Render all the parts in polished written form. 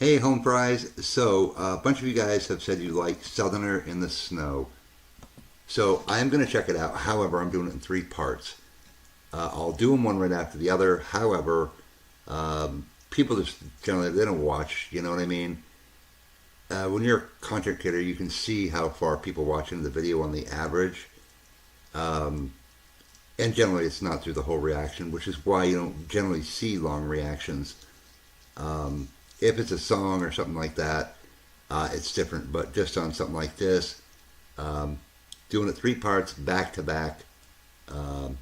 Hey, Home Fries. So, a bunch of you guys have said you like Southerner in the Snow. So, I'm going to check it out. However, I'm doing it in three parts. I'll do them one right after the other. However, people just generally they don't watch. You know what I mean? When you're a content creator, you can see how far people watch into the video on the average. Um, and generally, it's not through the whole reaction, which is why you don't generally see long reactions. Um, if it's a song or something like that, it's different. But just on something like this, um, doing it three parts back to back. Um,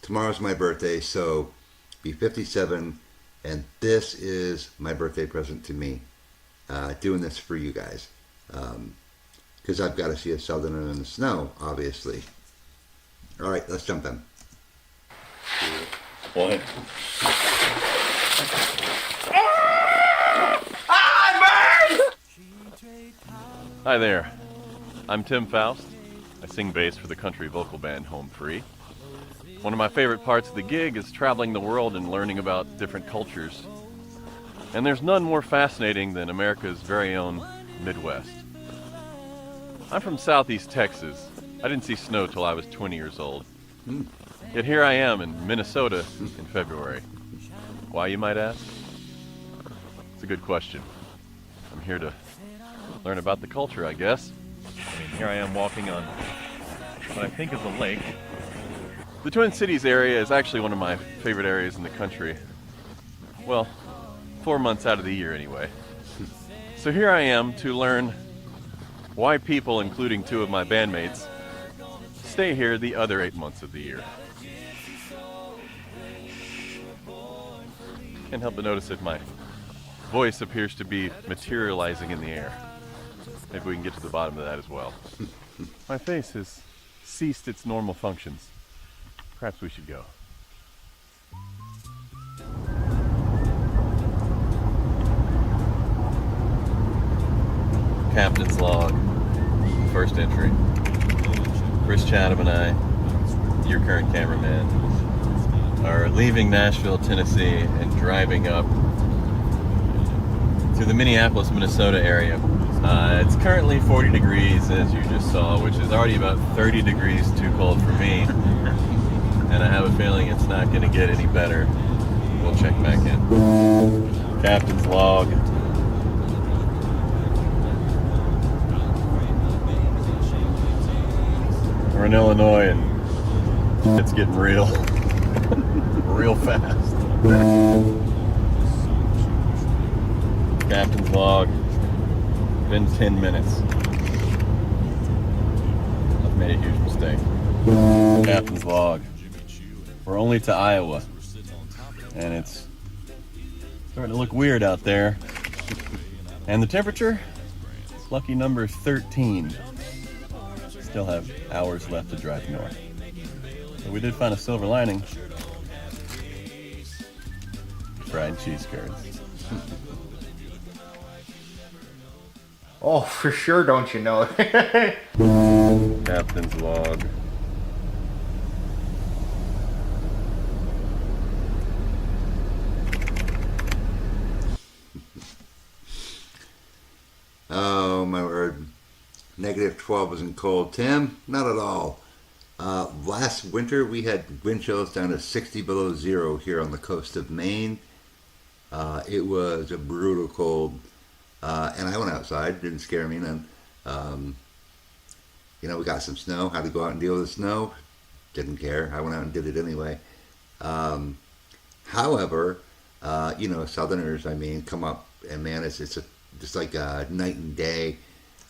Tomorrow's my birthday, so be 57, and this is my birthday present to me. Doing this for you guys, because I've got to see a Southerner in the Snow, obviously. All right, let's jump in. One. Hi there, I'm Tim Faust. I sing bass for the country vocal band Home Free. One of my favorite parts of the gig is traveling the world and learning about different cultures. And there's none more fascinating than America's very own Midwest. I'm from Southeast Texas. I didn't see snow till I was 20 years old. Yet here I am in Minnesota in February. Why, you might ask? It's a good question. I'm here to learn about the culture, I guess. I mean, here I am walking on what I think is a lake. The Twin Cities area is actually one of my favorite areas in the country. Well, 4 months out of the year anyway. So here I am to learn why people, including two of my bandmates, stay here the other 8 months of the year. Can't help but notice that my voice appears to be materializing in the air. Maybe we can get to the bottom of that as well. My face has ceased its normal functions. Perhaps we should go. Captain's log, first entry. Chris Chatham and I, your current cameraman, are leaving Nashville, Tennessee and driving up to the Minneapolis, Minnesota area. It's currently 40 degrees, as you just saw, which is already about 30 degrees too cold for me. And I have a feeling it's not going to get any better. We'll check back in. Captain's log. We're in Illinois and it's getting real, real fast. Captain's log. Been 10 minutes. I've made a huge mistake. Captain's log. We're only to Iowa, and it's starting to look weird out there. And the temperature? It's lucky number 13. Still have hours left to drive north. But we did find a silver lining. Fried cheese curds. Oh, for sure, don't you know? Captain's log. Oh, my word. Negative 12 isn't cold. Tim, not at all. Last winter, we had wind chills down to 60 below zero here on the coast of Maine. It was a brutal cold. And I went outside, didn't scare me none. We got some snow, had to go out and deal with the snow. Didn't care. I went out and did it anyway. However, Southerners, come up and man, it's just like a night and day.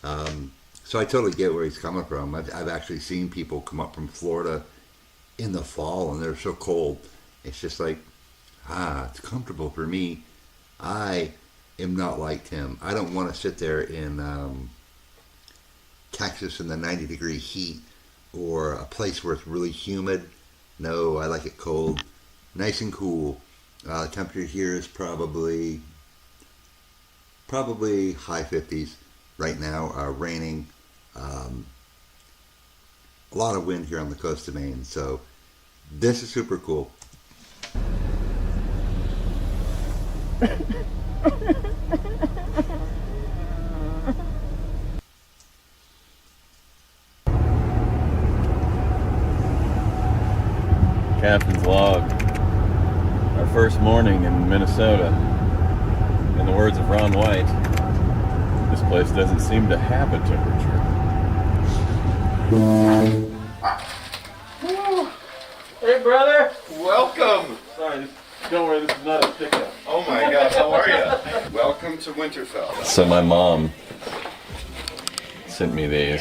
So I totally get where he's coming from. I've actually seen people come up from Florida in the fall and they're so cold. It's just like, it's comfortable for me. I am not like him. I don't want to sit there in Texas in the 90-degree heat or a place where it's really humid. No, I like it cold, nice and cool. The temperature here is probably high 50s right now. Raining. A lot of wind here on the coast of Maine. So this is super cool. words of Ron White, this place doesn't seem to have a temperature. Hey, brother. Welcome. Sorry, don't worry, this is not a pickup. Oh my God, how are you? Welcome to Winterfell. So my mom sent me these.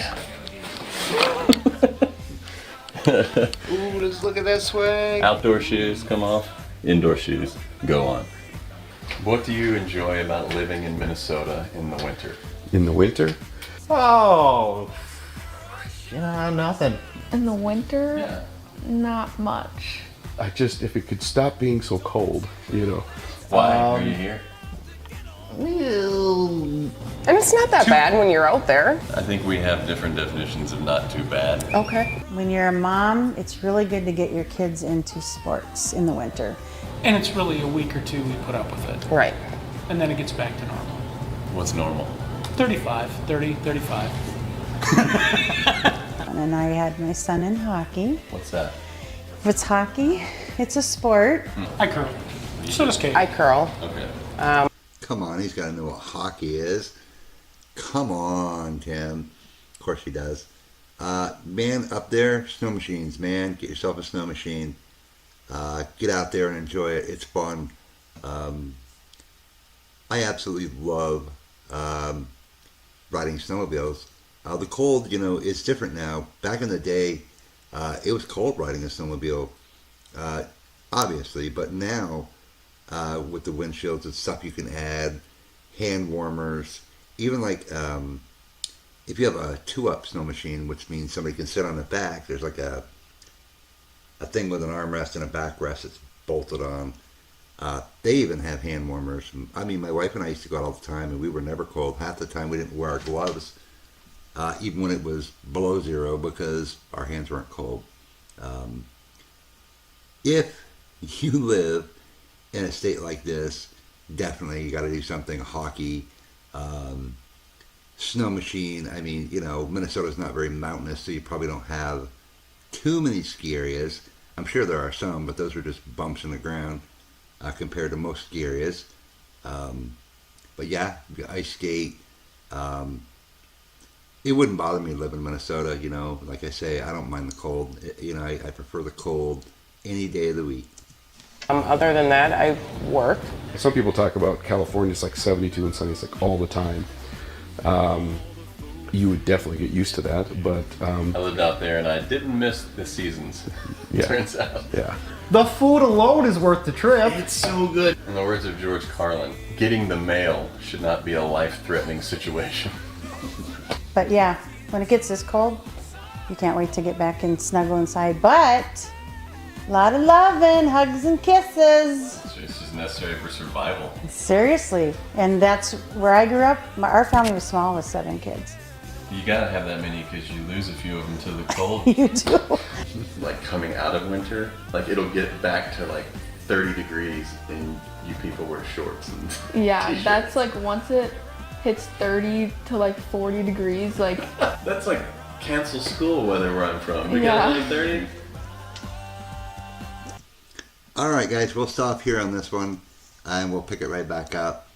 Ooh, let's look at that swag. Outdoor shoes come off, indoor shoes go on. What do you enjoy about living in Minnesota in the winter? In the winter? Oh, nothing. In the winter, Yeah. not much. If it could stop being so cold, you know. Why are you here? And it's not that bad when you're out there. I think we have different definitions of not too bad. Okay. When you're a mom, it's really good to get your kids into sports in the winter. And it's really a week or two we put up with it. Right. And then it gets back to normal. What's normal? 35, 30, 35. And I had my son in hockey. What's that? If it's hockey, it's a sport. I curl. So does Kate. I curl. Okay. Come on, he's got to know what hockey is. Come on, Tim. Of course he does. Man, up there, snow machines, man. Get yourself a snow machine. Get out there and enjoy it. It's fun. I absolutely love riding snowmobiles. The cold, it's different now. Back in the day, it was cold riding a snowmobile, obviously, but now with the windshields and stuff you can add, hand warmers, even like if you have a 2-up snow machine, which means somebody can sit on the back, there's like a thing with an armrest and a backrest that's bolted on. They even have hand warmers. I mean, my wife and I used to go out all the time, and we were never cold. Half the time we didn't wear our gloves, even when it was below zero, because our hands weren't cold. If you live in a state like this, definitely you got to do something. Hockey, snow machine. I mean, Minnesota's not very mountainous, so you probably don't have too many ski areas. I'm sure there are some, but those are just bumps in the ground compared to most ski areas. But yeah, you ice skate. It wouldn't bother me to live in Minnesota. Like I say, I don't mind the cold. I prefer the cold any day of the week. Other than that, I work. Some people talk about California, it's like 72 and sunny, it's like all the time. You would definitely get used to that, but I lived out there and I didn't miss the seasons. Yeah. Turns out. yeah. The food alone is worth the trip. It's so good. In the words of George Carlin, getting the mail should not be a life-threatening situation. But yeah, when it gets this cold, you can't wait to get back and snuggle inside. But a lot of loving, hugs and kisses. It's just necessary for survival. Seriously. And that's where I grew up. Our family was small with 7 kids. You gotta have that many because you lose a few of them to the cold. You do. Like coming out of winter, like it'll get back to like 30 degrees and you people wear shorts and Yeah, t-shirts. that's like once it hits 30 to like 40 degrees, like That's like cancel school weather where I'm from. We Yeah. got only 30. All right, guys, we'll stop here on this one, and we'll pick it right back up.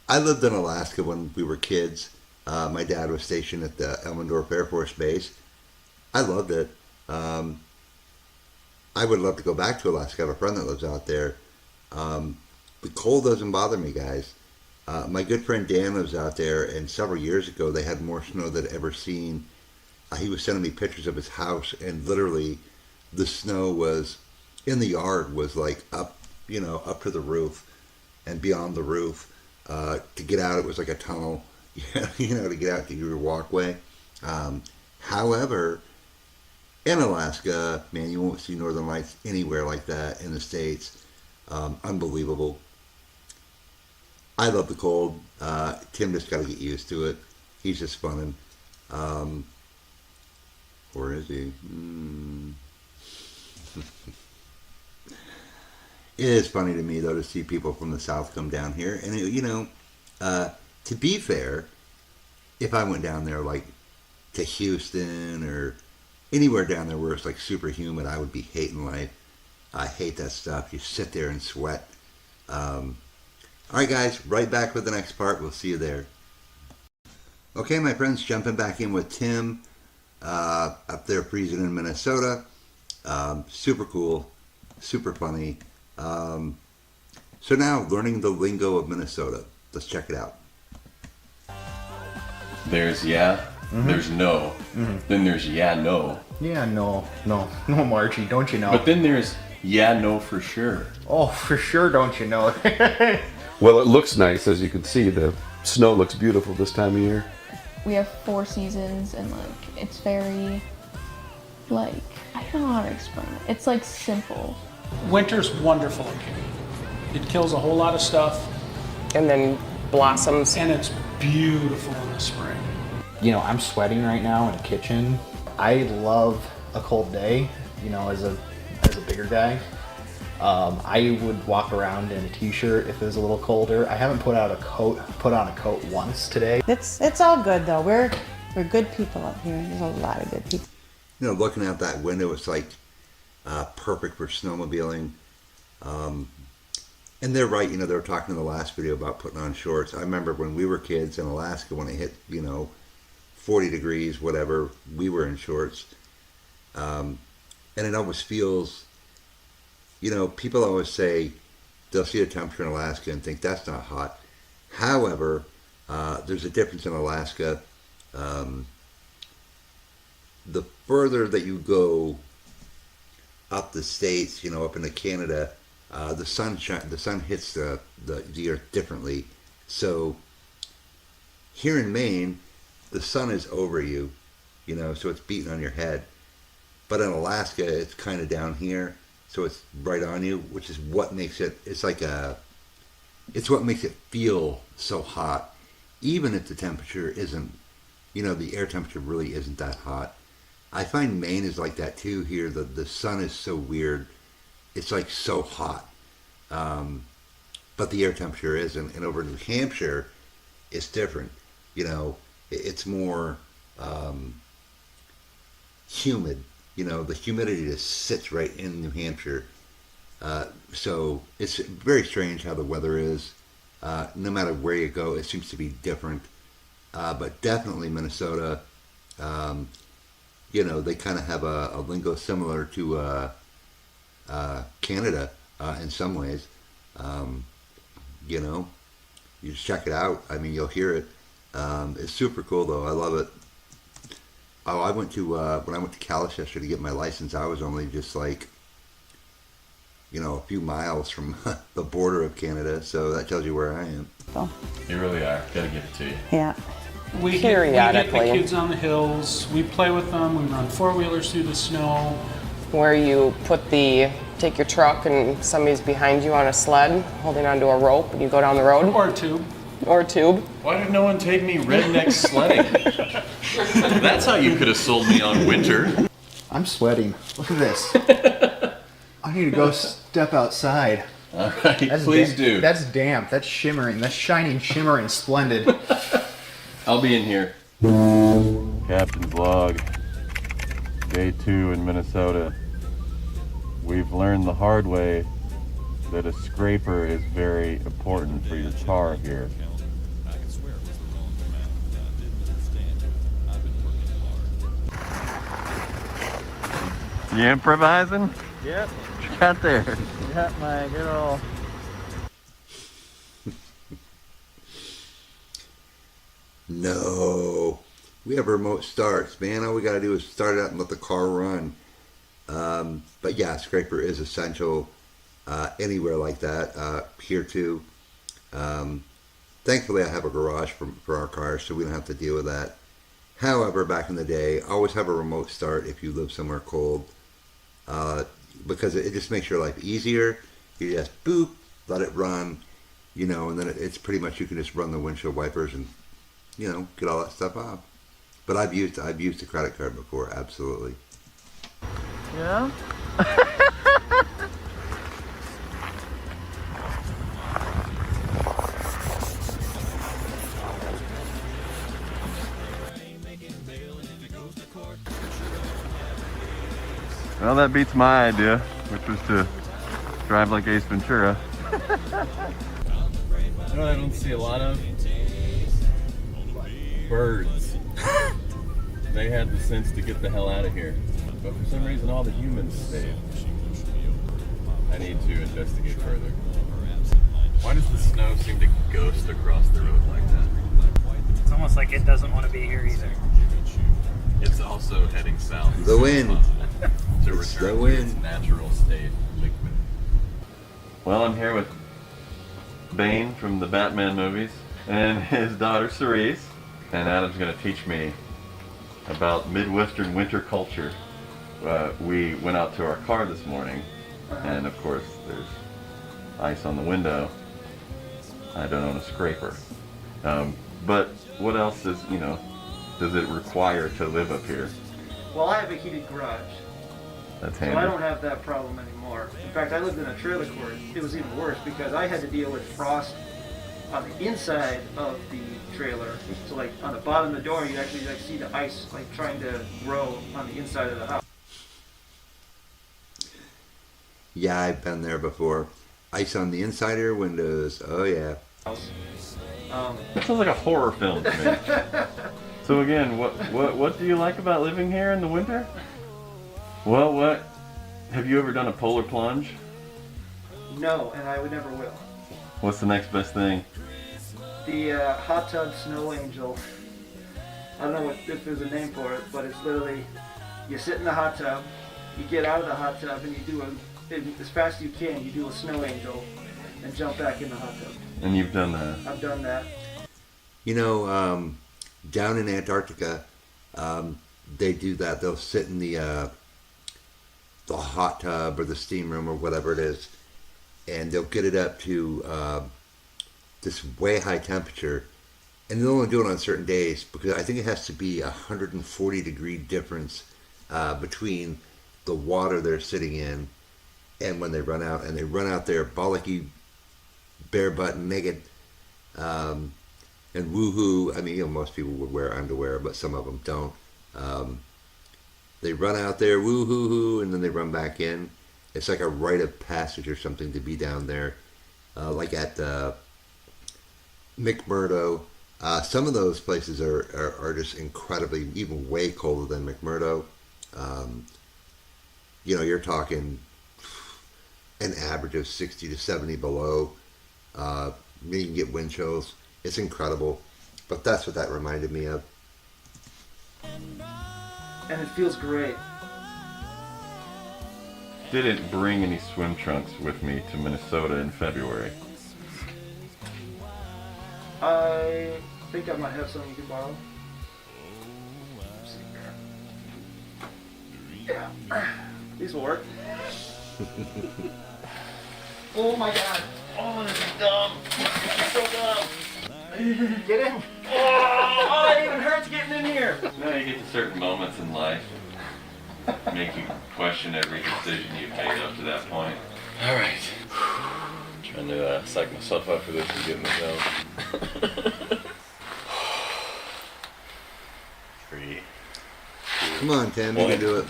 I lived in Alaska when we were kids. My dad was stationed at the Elmendorf Air Force Base. I loved it. I would love to go back to Alaska. I have a friend that lives out there. The cold doesn't bother me, guys. My good friend Dan lives out there, and several years ago they had more snow than I'd ever seen. He was sending me pictures of his house, and literally the snow was in the yard was like up to the roof and beyond the roof. To get out, it was like a tunnel, to get out to your walkway. However, in Alaska, man, you won't see northern lights anywhere like that in the States. Unbelievable. I love the cold. Tim just got to get used to it. He's just funning. Or is he? It is funny to me, though, to see people from the South come down here. And, to be fair, if I went down there, like, to Houston or anywhere down there where it's, like, super humid, I would be hating life. I hate that stuff. You sit there and sweat. All right, guys, right back with the next part. We'll see you there. Okay, my friends, jumping back in with Tim up there freezing in Minnesota. Super cool, super funny. So now, learning the lingo of Minnesota. Let's check it out. There's yeah, there's no, then there's yeah, no. Yeah, no, Margie, don't you know? But then there's yeah, no for sure. Oh, for sure, don't you know? Well, it looks nice, as you can see. The snow looks beautiful this time of year. We have 4 seasons, and like it's very, like, I don't know how to explain it. It's like simple. Winter's wonderful in here. It kills a whole lot of stuff, And then blossoms. and it's beautiful in the spring. You know, I'm sweating right now in the kitchen. I love a cold day, you know, as a bigger guy. I would walk around in a t-shirt if it was a little colder. I haven't put on a coat once today. It's all good though. We're good people up here. There's a lot of good people. You know, looking out that window, it's like perfect for snowmobiling. And they're right, you know, they were talking in the last video about putting on shorts. I remember when we were kids in Alaska, when it hit, you know, 40 degrees, whatever, we were in shorts. And it always feels, you know, people always say they'll see a temperature in Alaska and think that's not hot. However, there's a difference in Alaska. The further that you go up the states, you know, up into Canada, the sun hits the earth differently. So here in Maine, the sun is over you, you know, so it's beating on your head. But in Alaska, it's kind of down here, so it's right on you, which is what makes it, it's what makes it feel so hot. Even if the temperature isn't, you know, the air temperature really isn't that hot. I find Maine is like that too here. The sun is so weird. It's like so hot. But the air temperature isn't. And over in New Hampshire, it's different. You know, it's more humid. You know, the humidity just sits right in New Hampshire. So it's very strange how the weather is. No matter where you go, it seems to be different. But definitely Minnesota, you know, they kind of have a lingo similar to Canada in some ways. You know, you just check it out. I mean, you'll hear it. It's super cool, though. I love it. Oh, I went to, when I went to Kalichester to get my license, I was only just like, you know, a few miles from the border of Canada, so that tells you where I am. You really are. Gotta give it to you. Yeah. We get the Periodically. kids on the hills, we play with them, we run 4-wheelers through the snow. Where you take your truck and somebody's behind you on a sled holding onto a rope and you go down the road. Or 2. Or a tube. Why did no one take me redneck sledding? That's how you could have sold me on winter. I'm sweating. Look at this. I need to go step outside. All right, please do. That's damp. That's shimmering. That's shining, shimmering, splendid. I'll be in here. Captain's log. Day 2 in Minnesota. We've learned the hard way that a scraper is very important for your tar here. You improvising? Yep. What you got there? Got my good old. No. We have remote starts, man. All we got to do is start it up and let the car run. But yeah, scraper is essential anywhere like that. Here too. Thankfully, I have a garage for our cars, so we don't have to deal with that. However, back in the day, always have a remote start if you live somewhere cold. Because it just makes your life easier. You just boop, let it run, you know, and then it's pretty much you can just run the windshield wipers and, you know, get all that stuff off. But I've used a credit card before, absolutely. Yeah? Well, that beats my idea, which was to Drive like Ace Ventura. You know what I don't see a lot of? Birds. They had the sense to get the hell out of here. But for some reason all the humans stayed. I need to investigate further. Why does the snow seem to ghost across the road like that? It's almost like it doesn't want to be here either. It's also heading south. The wind. To It's return the to its wind. natural state. Well, I'm here with Bane from the Batman movies and his daughter Cerise. And Adam's going to teach me about Midwestern winter culture. We went out to our car this morning, and of course there's ice on the window. I don't own a scraper. But what else does it require to live up here? Well, I have a heated garage, That's so handy. I don't have that problem anymore. In fact, I lived in a trailer court. It was even worse because I had to deal with frost on the inside of the trailer. So like on the bottom of the door, you actually like see the ice like trying to grow on the inside of the house. Yeah, I've been there before. Ice on the inside of your windows. Oh yeah. That sounds like a horror film to me. So again, what do you like about living here in the winter? Well, what have you ever done a polar plunge? No, and I would never will. What's the next best thing? The hot tub snow angel. I don't know if there's a name for it, but it's literally you sit in the hot tub, you get out of the hot tub, and you do as fast as you can. You do a snow angel, and jump back in the hot tub. And you've done that. I've done that. You know, down in Antarctica, they do that. They'll sit in the hot tub or the steam room or whatever it is, and they'll get it up to this way high temperature, and they'll only do it on certain days because I think it has to be 140-degree difference between the water they're sitting in and when they run out. And they run out there bollocky, bare butt, naked, and woohoo. I mean, most people would wear underwear, but some of them don't. They run out there, woohoo, and then they run back in. It's like a rite of passage or something to be down there, like at McMurdo. Some of those places are just incredibly, even way colder than McMurdo. You're talking an average of 60 to 70 below. You can get wind chills. It's incredible. But that's what that reminded me of. And it feels great. Didn't bring any swim trunks with me to Minnesota in February. I think I might have some you can borrow. Let's see here. Yeah, these will work. Oh my god. Oh, this is dumb. This is so dumb. Get in. Oh, it even hurts getting in here. No, you get to certain moments in life, make you question every decision you've made up to that point. All right. Trying to psych myself up for this and get in the zone. 3. Come on, Tim, you can do it.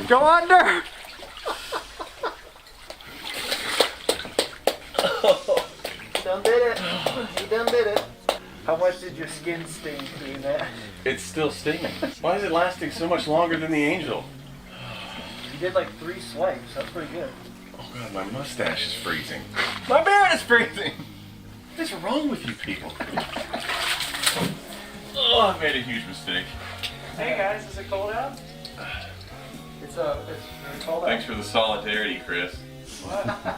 Go under. Done did it. You done did it. How much did your skin sting doing that? It's still stinging. Why is it lasting so much longer than the angel? You did like 3 swipes. That's pretty good. Oh god, my mustache is freezing. My beard is freezing! What's wrong with you people? Oh, I made a huge mistake. Hey guys, is it cold out? It's very cold out. Thanks for the solidarity, Chris. What? I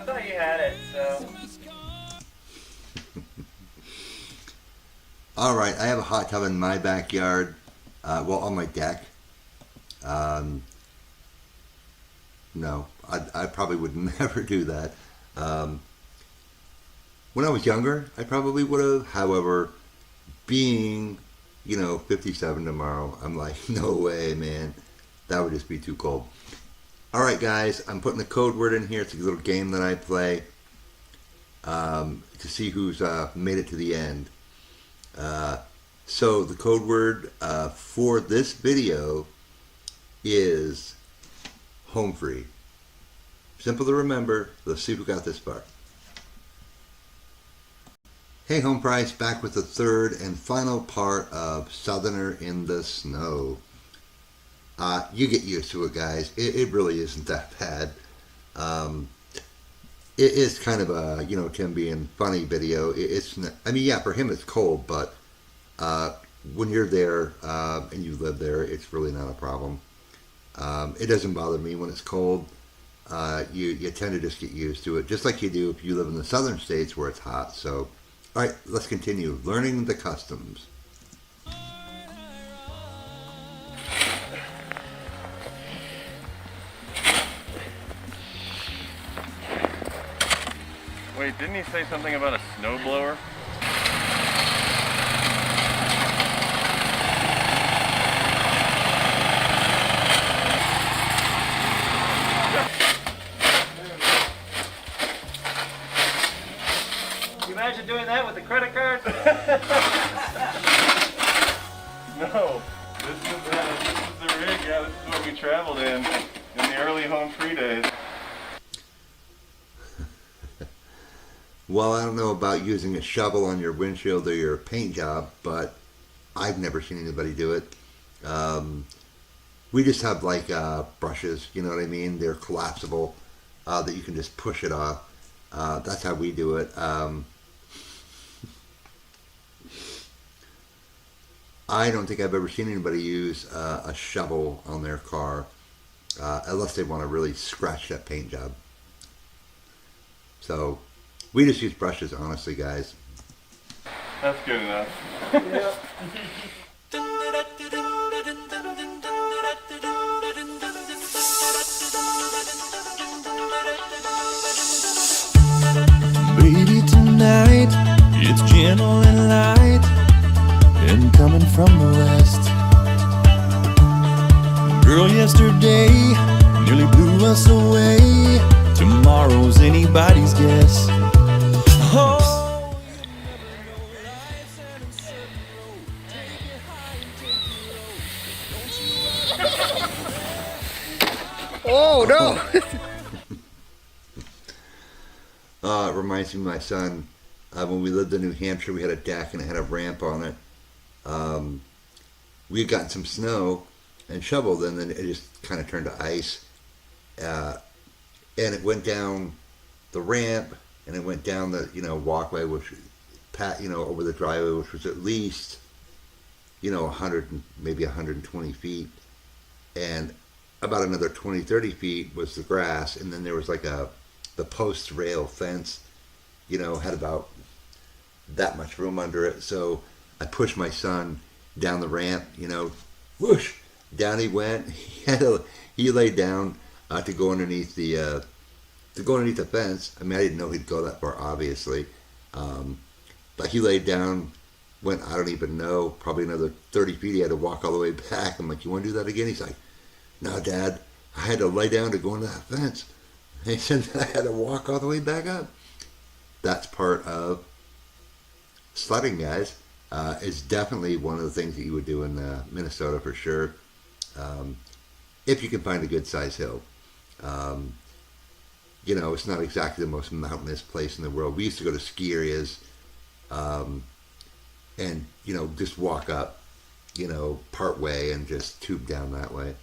thought you had it, so. All right, I have a hot tub in my backyard, on my deck. No, I probably would never do that. When I was younger, I probably would have. However, being, 57 tomorrow, I'm like, no way, man. That would just be too cold. All right, guys, I'm putting the code word in here. It's a little game that I play to see who's made it to the end. So the code word for this video is home free. Simple to remember. Let's see who got this far. Hey, Home Price, back with the third and final part of Southerner in the Snow. You get used to it, guys. It really isn't that bad. It is kind of a, you know, Tim being funny video. It's not, I mean, yeah, for him it's cold, but when you're there and you live there, it's really not a problem. It doesn't bother me when it's cold. You tend to just get used to it, just like you do if you live in the southern states where it's hot. So, all right, let's continue learning the customs. Wait, didn't he say something about a snowblower? Can you imagine doing that with a credit card? No, this is the rig. Yeah, this is what we traveled in the early home free days. Well, I don't know about using a shovel on your windshield or your paint job, but I've never seen anybody do it. We just have like brushes, you know what I mean? They're collapsible, that you can just push it off. That's how we do it. I don't think I've ever seen anybody use a shovel on their car, unless they want to really scratch that paint job. So we just use brushes, honestly, guys. That's good enough. Yeah. Baby, tonight it's gentle and light and coming from the west. Girl, yesterday nearly blew us away. Tomorrow's anybody's guess. Oh, Oh, no! It reminds me of my son. When we lived in New Hampshire, we had a deck and it had a ramp on it. We had gotten some snow and shoveled, and then it just kind of turned to ice. And it went down the ramp, and it went down the, walkway, which, over the driveway, which was at least, 100, maybe 120 feet. And about another 20, 30 feet was the grass, and then there was like the post rail fence, had about that much room under it. So I pushed my son down the ramp, whoosh, down he went. He laid down to go underneath the fence. I mean, I didn't know he'd go that far, obviously, but he laid down, went, I don't even know, probably another 30 feet. He had to walk all the way back. I'm like, you want to do that again? He's like, no, Dad, I had to lay down to go into that fence. He said I had to walk all the way back up. That's part of sledding, guys. It's definitely one of the things that you would do in Minnesota for sure, if you can find a good size hill. It's not exactly the most mountainous place in the world. We used to go to ski areas and, just walk up, part way and just tube down that way.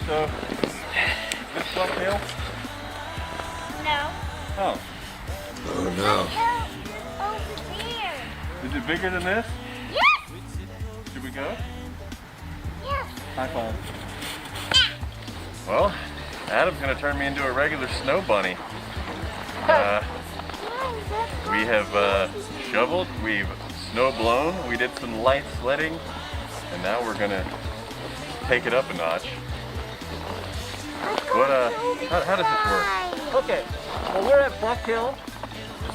So, this Buck Hill? No. Oh. Oh no. Over there. Is it bigger than this? Yes. Should we go? Yes. High five. Well, Adam's gonna turn me into a regular snow bunny. We have shoveled, we've snow blown, we did some light sledding, and now we're gonna take it up a notch. What how does this work? Okay, well, we're at Buck Hill.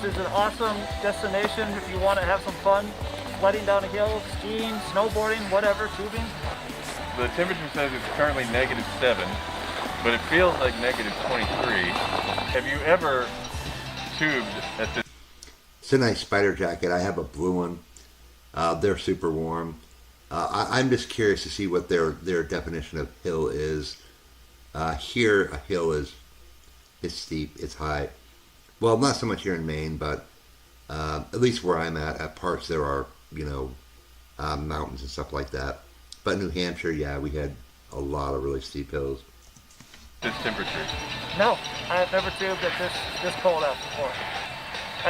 This is an awesome destination if you want to have some fun, sledding down a hill, skiing, snowboarding, whatever, tubing. The temperature says it's currently -7, but it feels like -23. Have you ever tubed at this? It's a nice spider jacket. I have a blue one. They're super warm. I'm just curious to see what their definition of hill is. Here, a hill is steep, it's high. Well, not so much here in Maine, but at least where I'm at parts there are, mountains and stuff like that. But New Hampshire, yeah, we had a lot of really steep hills. This temperature? No, I have never tubed at this cold out before.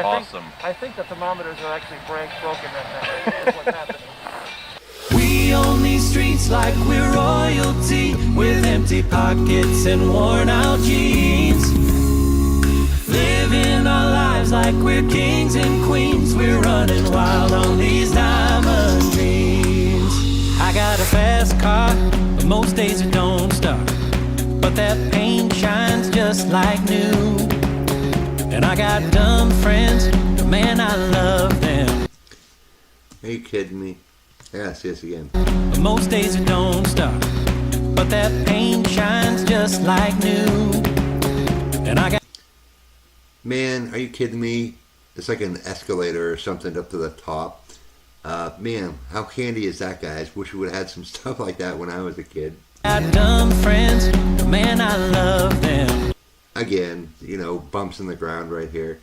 Awesome. I think the thermometers are actually broken right now. That's what's happening. We own these streets like we're royalty, with empty pockets and worn out jeans. Living our lives like we're kings and queens. We're running wild on these diamond dreams. I got a fast car, but most days it don't start. But that paint shines just like new. And I got dumb friends, but man, I love them. Are you kidding me? Yeah, see this again. But most days it don't start. But that paint shines just like new. And I got... Man, are you kidding me? It's like an escalator or something up to the top. Man, how handy is that, guys? Wish we would have had some stuff like that when I was a kid. Got dumb friends, but man, I love them. Again, bumps in the ground right here.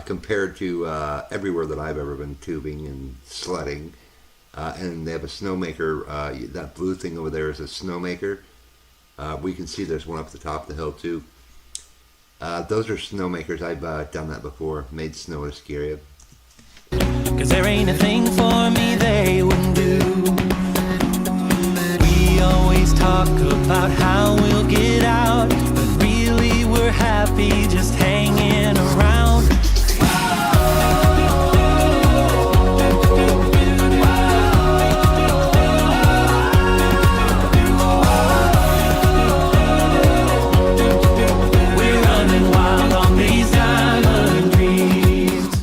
Compared to everywhere that I've ever been tubing and sledding. And they have a snowmaker. That blue thing over there is a snowmaker. We can see there's one up the top of the hill too. Those are snowmakers. I've done that before. Made snow at a ski area. 'Cause there ain't a thing for me they wouldn't do. We always talk about how we'll get out, but really we're happy just hanging around. We're running wild on these diamond dreams.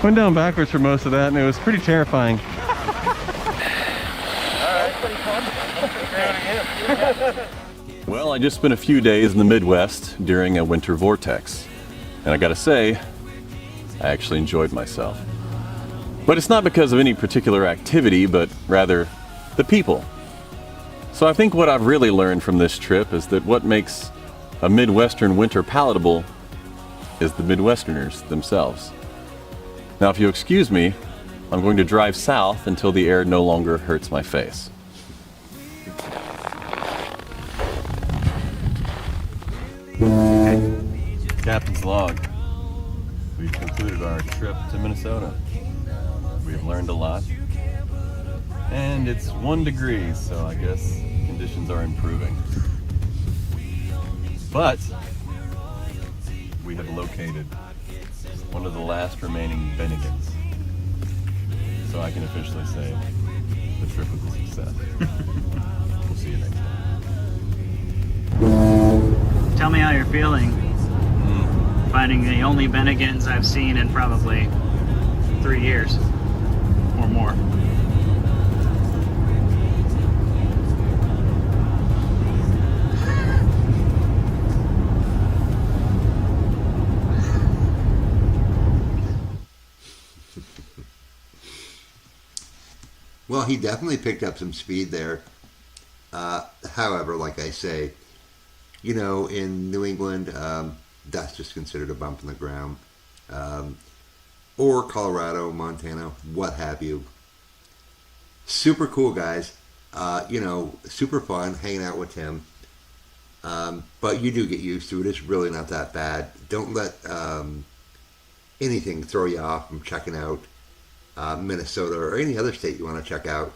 Went down backwards for most of that, and it was pretty terrifying. Well, I just spent a few days in the Midwest during a winter vortex, and I gotta say, I actually enjoyed myself. But it's not because of any particular activity, but rather the people. So I think what I've really learned from this trip is that what makes a Midwestern winter palatable is the Midwesterners themselves. Now, if you'll excuse me, I'm going to drive south until the air no longer hurts my face. Captain's log. We've concluded our trip to Minnesota. We've learned a lot. And it's 1 degree, so I guess conditions are improving. But we have located one of the last remaining Bennigans. So I can officially say the trip was a success. We'll see you next time. Tell me how you're feeling. Finding the only Bennigans I've seen in probably 3 years or more. Well, he definitely picked up some speed there. However, like I say, in New England, that's just considered a bump in the ground. Or Colorado, Montana, what have you. Super cool, guys. Super fun hanging out with Tim. But you do get used to it. It's really not that bad. Don't let anything throw you off from checking out Minnesota or any other state you want to check out.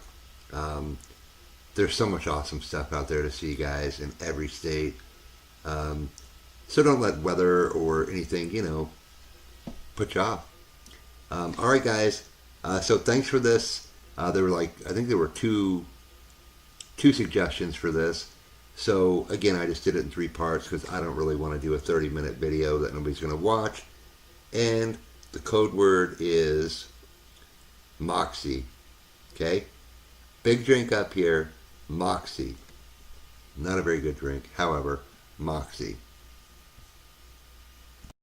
There's so much awesome stuff out there to see, guys, in every state. So don't let weather or anything, put you off. All right, guys. So thanks for this. There were I think there were two suggestions for this. So again, I just did it in 3 parts because I don't really want to do a 30-minute video that nobody's going to watch. And the code word is Moxie. Okay? Big drink up here, Moxie. Not a very good drink, however, Moxie.